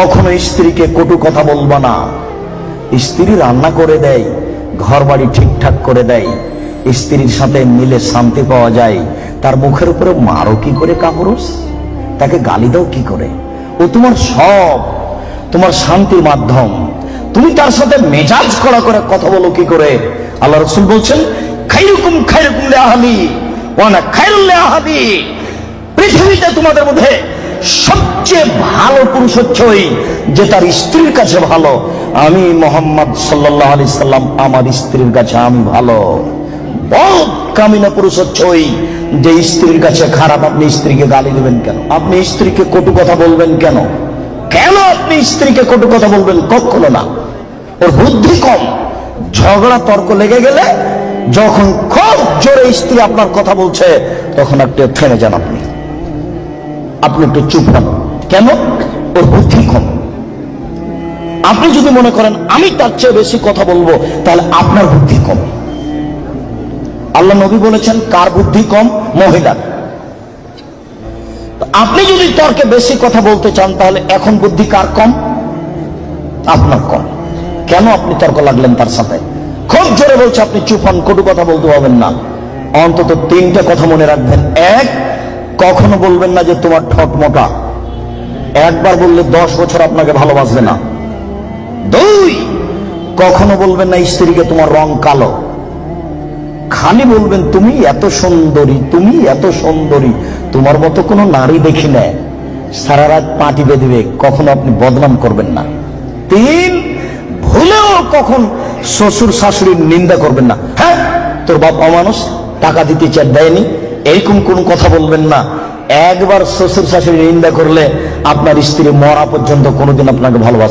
কখনো স্ত্রীকে কটু কথা বলবা না। স্ত্রী রান্না করে দেয়, ঘর বাড়ি ঠিকঠাক করে দেয়, স্ত্রীর সাথে মিলে শান্তি পাওয়া যায়, তার মুখের উপরে মারো কি করে কাপুরুষ? তাকে গালি দাও কি করে? ও তোমার সব, তোমার শান্তির মাধ্যম। তুমি তার সাথে মেজাজ করা করে কথা বলো কি করে? আল্লাহ রাসূল বলছেন, খায়রুকুম খায়রুকুম লিআহলি ওয়া আনা খায়রুল লিআহলি। পৃথিবীতে তোমাদের মধ্যে সবচেয়ে ভালো পুরুষ হচ্ছে ওই যে তার স্ত্রীর কাছে ভালো। আমি মুহাম্মদ সাল্লাল্লাহু আলাইহি সাল্লাম আমার স্ত্রীর কাছে আমি ভালো। বহুত কামিনা পুরুষ হচ্ছে ওই যে স্ত্রীর কাছে খারাপ। আপনি স্ত্রীকে গালি দেবেন কেন? আপনি স্ত্রীকে কটু কথা বলবেন কেন? কেন আপনি স্ত্রীকে কটু কথা বলবেন? কখনো না। ওর বুদ্ধি কম। ঝগড়া তর্ক লেগে গেলে যখন খুব জোরে স্ত্রী আপনার কথা বলছে তখন একটু থেমে যান, আপনি একটু চুপ হন। কেন? ওর বুদ্ধি কম। আপনি যদি মনে করেন আমি তার চেয়ে বেশি কথা বলবো, তাহলে আপনার বুদ্ধি কম। আল্লাহ নবী বলেছেন, কার বুদ্ধি কম? মহিলার। আপনি যদি তর্কে বেশি কথা বলতে চান, তাহলে এখন বুদ্ধি কার কম? আপনার কম। কেন আপনি তর্ক লাগলেন তার সাথে? খুব জোরে বলছে, আপনি চুপ হন, কটু কথা বলতে পারবেন না। অন্তত তিনটা কথা মনে রাখবেন। এক, কখনো বলবেন না যে তোমার ঠোঁট মোটা। একবার বললে 10 বছর আপনাকে ভালোবাসবে না। দুই, কখনো বলবেন না স্ত্রীকে তোমার রং কালো। খালি বলবেন তুমি এত সুন্দরী, তুমি এত সুন্দরী, তোমার মতো কোনো নারী দেখি না। সারা রাত পাটি বেঁধবে, কখনো আপনি বদনাম করবেন না। তিন, ভুলেও কখন শ্বশুর শাশুড়ির নিন্দা করবেন না। হ্যাঁ, তোর বাপ অমানুষ, টাকা দিতে চার দেয়নি, এরকম কোন কথা বলবেন না। একবার শ্বশুর শাশুড়ির নিন্দা করলে আপনার স্ত্রী মরা পর্যন্ত কোনোদিন আপনাকে ভালোবাসবে